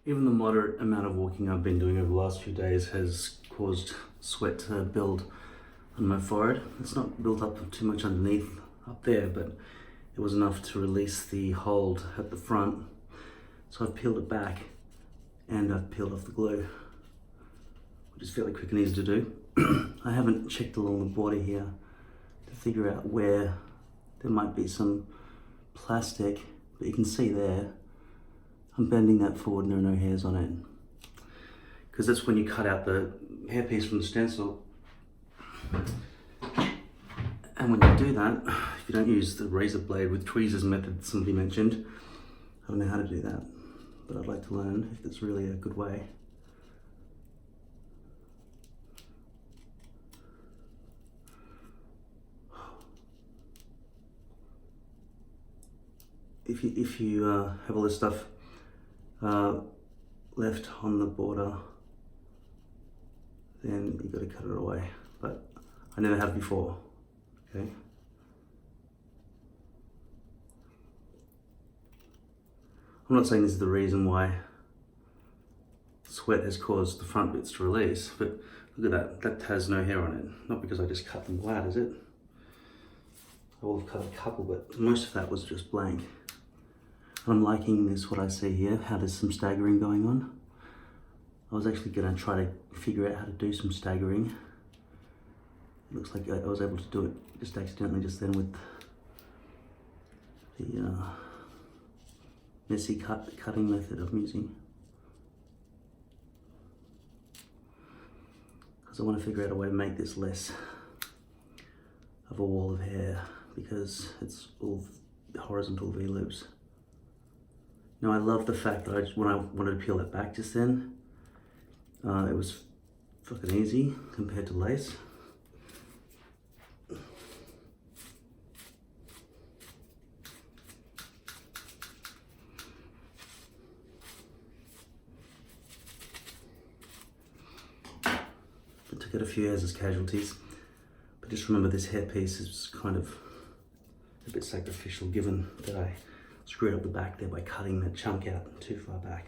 Even the moderate amount of walking I've been doing over the last few days has caused sweat to build on my forehead. It's not built up too much underneath up there, but it was enough to release the hold at the front. So I've peeled it back and I've peeled off the glue, which is fairly quick and easy to do. I haven't checked along the border here to figure out where there might be some plastic, but you can see there, I'm bending that forward and there are no hairs on it. Because that's when you cut out the hairpiece from the stencil. And when you do that, if you don't use the razor blade with tweezers method somebody mentioned, I don't know how to do that, but I'd like to learn if it's really a good way. If you have all this stuff left on the border, then you've got to cut it away. But I never have before, okay? I'm not saying this is the reason why sweat has caused the front bits to release, but look at that, that has no hair on it. Not because I just cut them flat, is it? I will have cut a couple, but most of that was just blank. I'm liking this, what I see here, how there's some staggering going on. I was actually gonna try to figure out how to do some staggering. It looks like I was able to do it just accidentally just then with the messy cutting method I'm using. Because I want to figure out a way to make this less of a wall of hair, because it's all horizontal V-loops. Now I love the fact that when I wanted to peel that back just then, it was fucking easy compared to lace. I took out a few hairs as casualties, but just remember this hairpiece is kind of a bit sacrificial given that I screwed up the back there by cutting that chunk out too far back.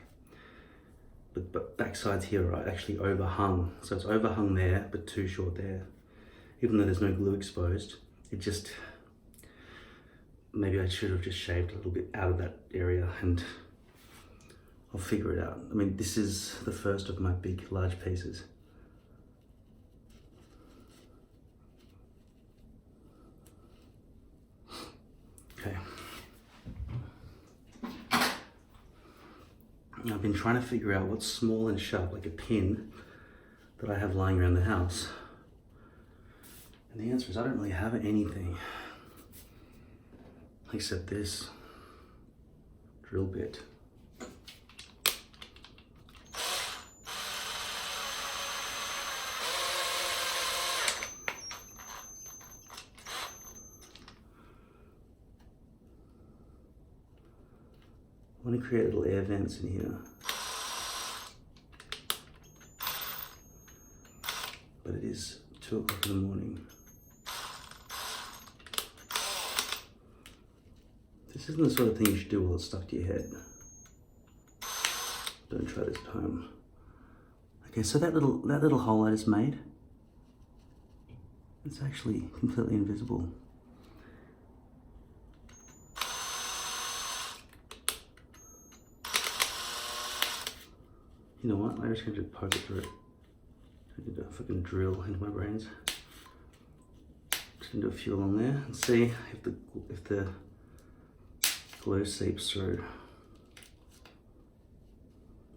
But back sides here are actually overhung. So it's overhung there, but too short there. Even though there's no glue exposed, it just, maybe I should have just shaved a little bit out of that area, and I'll figure it out. I mean, this is the first of my big, large pieces. Okay. I've been trying to figure out what's small and sharp, like a pin, that I have lying around the house. And the answer is I don't really have anything except this drill bit. I want to create little air vents in here, but it is 2 o'clock in the morning. This isn't the sort of thing you should do while it's stuck to your head. Don't try this at home. Okay, so that little hole I just made, it's actually completely invisible. You know what? I'm just going to poke it through. I did a fucking drill into my brains. Just going to do a few along there and see if the glue seeps through.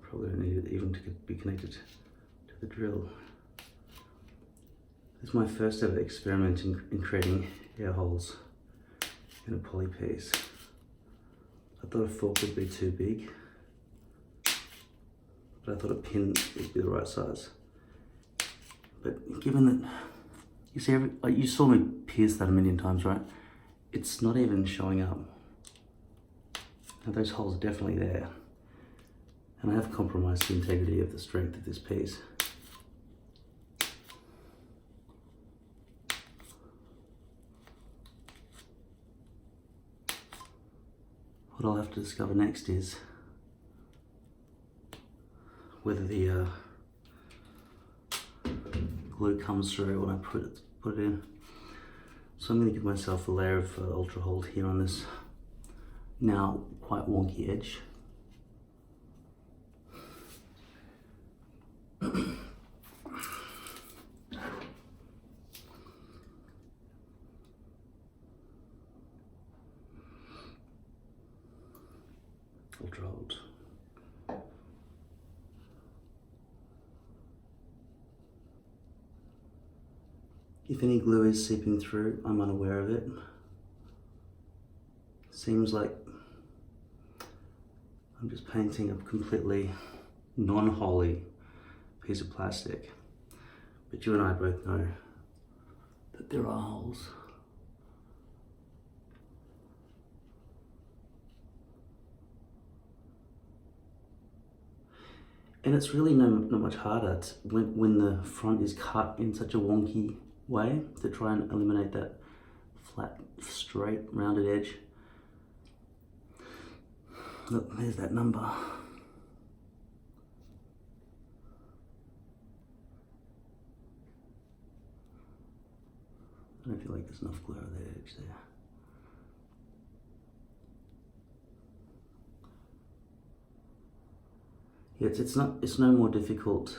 Probably don't need it even to be connected to the drill. This is my first ever experiment in creating air holes in a poly piece. I thought a fork would be too big, but I thought a pin would be the right size. But given that, you see, you saw me pierce that a million times, right? It's not even showing up. Now those holes are definitely there. And I have compromised the integrity of the strength of this piece. What I'll have to discover next is whether the glue comes through when I put it in. So I'm going to give myself a layer of Ultra Hold here on this now quite wonky edge. Ultra Hold. If any glue is seeping through, I'm unaware of it. Seems like I'm just painting a completely non-holy piece of plastic. But you and I both know that there are holes. And it's really not much harder when the front is cut in such a wonky way to try and eliminate that flat, straight, rounded edge. Look, there's that number. I don't feel like there's enough glue over that edge there. Yeah, it's no more difficult,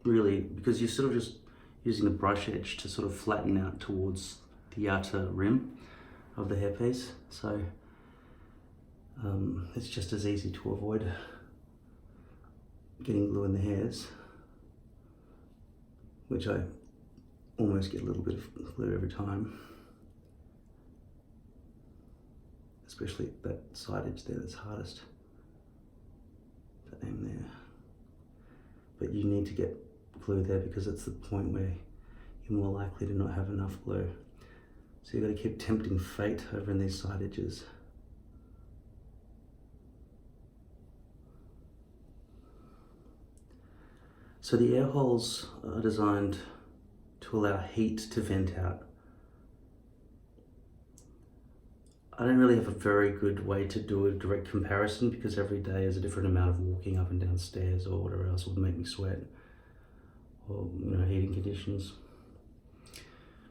really, because you're sort of just using a brush edge to sort of flatten out towards the outer rim of the hairpiece. So it's just as easy to avoid getting glue in the hairs, which I almost get a little bit of glue every time, especially that side edge there that's hardest to aim there. But you need to get glue there because it's the point where you're more likely to not have enough glue. So you've got to keep tempting fate over in these side edges. So the air holes are designed to allow heat to vent out. I don't really have a very good way to do a direct comparison because every day is a different amount of walking up and down stairs or whatever else would make me sweat, or heating conditions.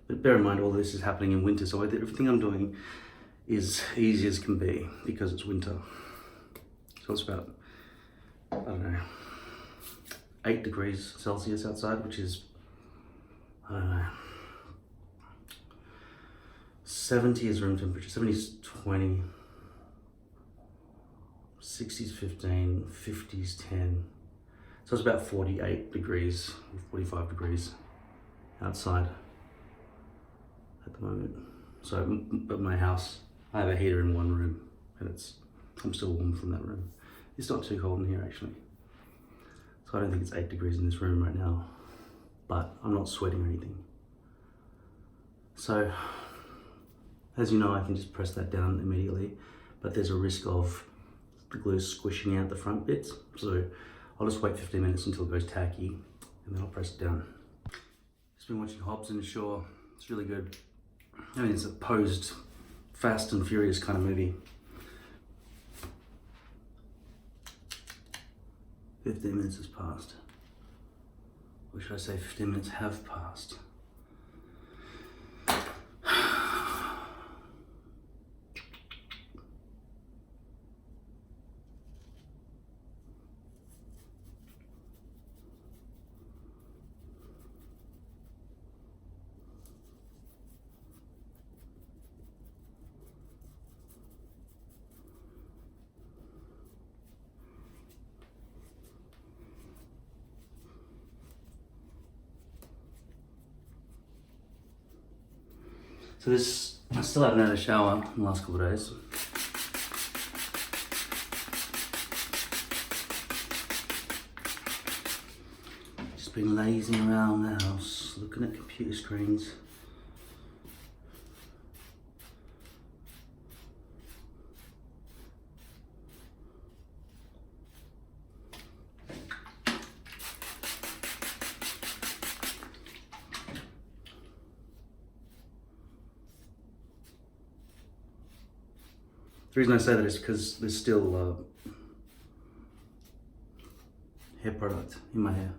But bear in mind, all this is happening in winter, so everything I'm doing is easy as can be because it's winter. So it's about, I don't know, 8 degrees Celsius outside, which is, I don't know, 70 is room temperature, 70 is 20, 60 is 15, 50 is 10. So it's about 48 degrees, 45 degrees outside at the moment. So at my house, I have a heater in one room and I'm still warm from that room. It's not too cold in here actually. So I don't think it's 8 degrees in this room right now, but I'm not sweating or anything. So, as you know, I can just press that down immediately, but there's a risk of the glue squishing out the front bits. So I'll just wait 15 minutes until it goes tacky, and then I'll press it down. Just been watching Hobbs and Shaw. It's really good. I mean, it's a posed, fast and furious kind of movie. 15 minutes has passed. Or should I say 15 minutes have passed? So I still haven't had a shower in the last couple of days. Just been lazing around the house, looking at computer screens. The reason I say that is because there's still hair product in my hair.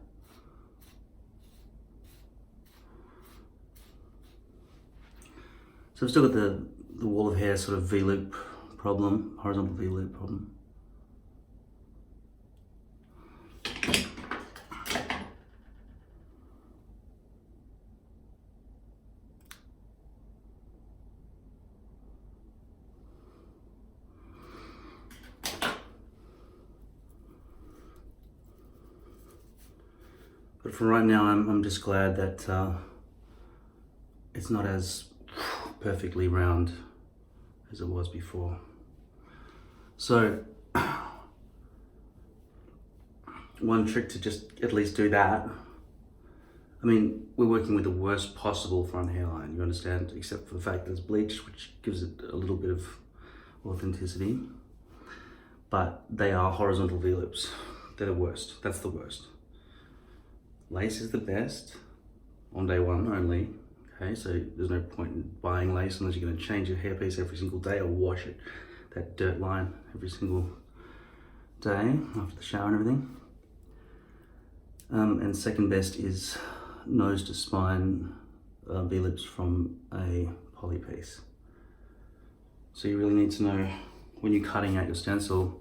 So I've still got the wall of hair sort of V-loop problem, horizontal V-loop problem. But for right now, I'm just glad that it's not as perfectly round as it was before. So one trick to just at least do that. I mean, we're working with the worst possible front hairline, you understand, except for the fact that it's bleached, which gives it a little bit of authenticity. But they are horizontal V-loops. They're the worst. That's the worst. Lace is the best on day one only. Okay, so there's no point in buying lace unless you're going to change your hairpiece every single day or wash it, that dirt line, every single day after the shower and everything. And second best is nose to spine V-lips from a poly piece. So you really need to know when you're cutting out your stencil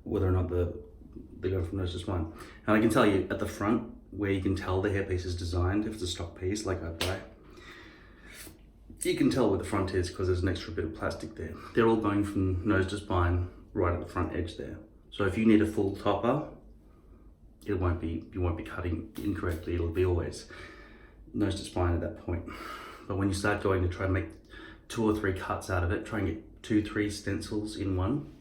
whether or not they go from nose to spine. And I can tell you at the front where you can tell the hairpiece is designed, if it's a stock piece like I buy, you can tell where the front is because there's an extra bit of plastic there. They're all going from nose to spine right at the front edge there. So if you need a full topper, you won't be cutting incorrectly. It'll be always nose to spine at that point. But when you start going to try and make 2 or 3 cuts out of it, try and get 2-3 stencils in one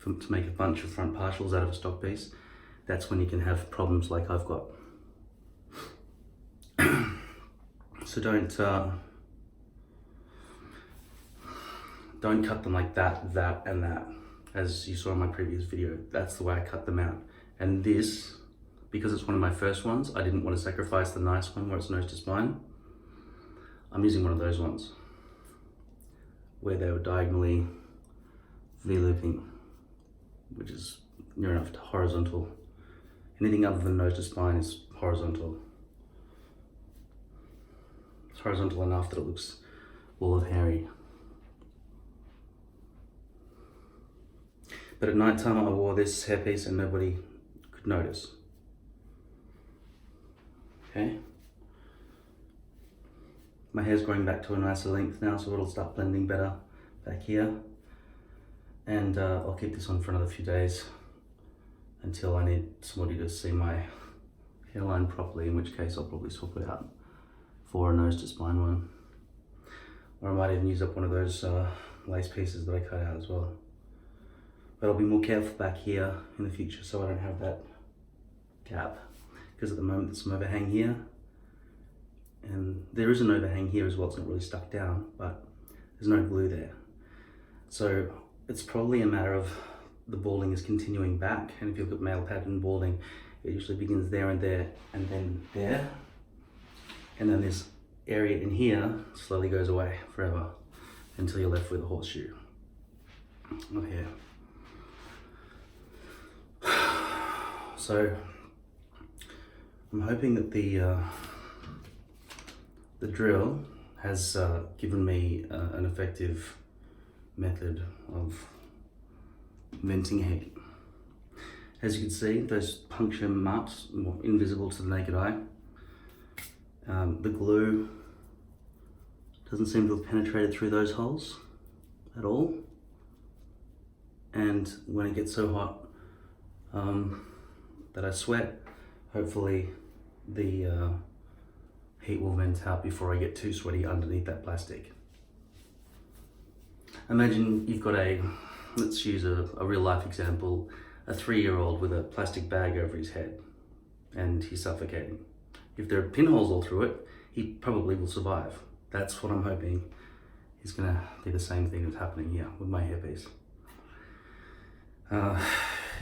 to make a bunch of front partials out of a stock piece, that's when you can have problems like I've got. So don't cut them like that, and that. As you saw in my previous video, that's the way I cut them out. And this, because it's one of my first ones, I didn't want to sacrifice the nice one where it's nose to spine. I'm using one of those ones where they were diagonally V-looping, which is near enough to horizontal. Anything other than nose to spine is horizontal. It's horizontal enough that it looks all of hairy. But at night time I wore this hairpiece and nobody could notice. Okay? My hair's growing back to a nicer length now, so it'll start blending better back here. And I'll keep this on for another few days until I need somebody to see my hairline properly, in which case I'll probably swap it out for a nose to spine one. Or I might even use up one of those lace pieces that I cut out as well. But I'll be more careful back here in the future so I don't have that gap. Because at the moment there's some overhang here. And there is an overhang here as well, it's not really stuck down, but there's no glue there. So it's probably a matter of the balding is continuing back. And if you look at male pattern balding, it usually begins there and there, and then there. And then this area in here slowly goes away forever until you're left with a horseshoe of hair. So I'm hoping that the drill has given me an effective method of venting heat. As you can see, those puncture marks are invisible to the naked eye. The glue doesn't seem to have penetrated through those holes at all. And when it gets so hot that I sweat, hopefully the heat will vent out before I get too sweaty underneath that plastic. Imagine you've got let's use a real life example, a 3-year-old with a plastic bag over his head and he's suffocating. If there are pinholes all through it, he probably will survive. That's what I'm hoping is gonna be the same thing that's happening here with my hairpiece.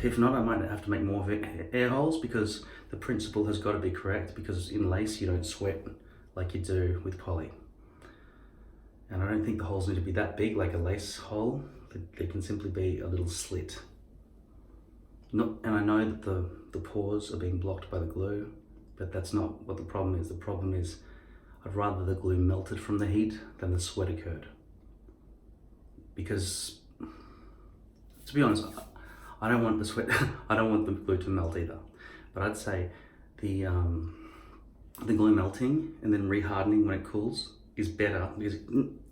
If not, I might have to make more air holes because the principle has got to be correct, because in lace you don't sweat like you do with poly. And I don't think the holes need to be that big, like a lace hole. They can simply be a little slit. And I know that the pores are being blocked by the glue, but that's not what the problem is. The problem is I'd rather the glue melted from the heat than the sweat occurred. Because, to be honest, I don't want the sweat, I don't want the glue to melt either. But I'd say the glue melting and then rehardening when it cools is better, because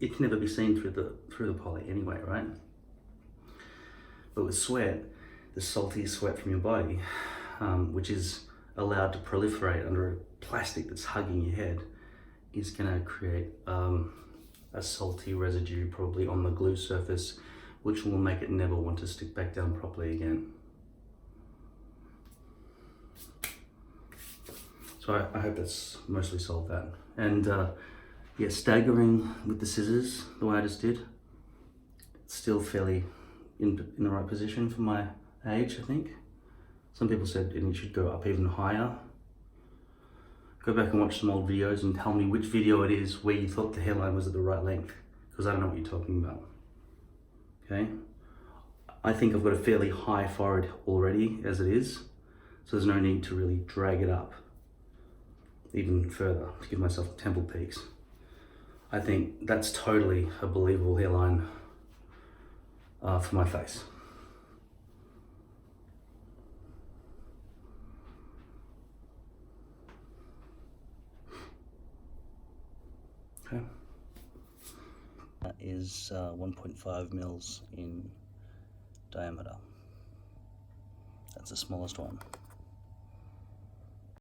it can never be seen through the poly anyway, right? But with sweat, the salty sweat from your body, which is allowed to proliferate under a plastic that's hugging your head, is going to create a salty residue probably on the glue surface, which will make it never want to stick back down properly again. So I hope that's mostly solved that. And yeah, staggering with the scissors, the way I just did, it's still fairly in the right position for my age, I think. Some people said it should go up even higher. Go back and watch some old videos and tell me which video it is where you thought the hairline was at the right length, because I don't know what you're talking about. Okay? I think I've got a fairly high forehead already as it is, so there's no need to really drag it up even further to give myself temple peaks. I think that's totally a believable hairline for my face. Okay. That is 1.5 mils in diameter. That's the smallest one.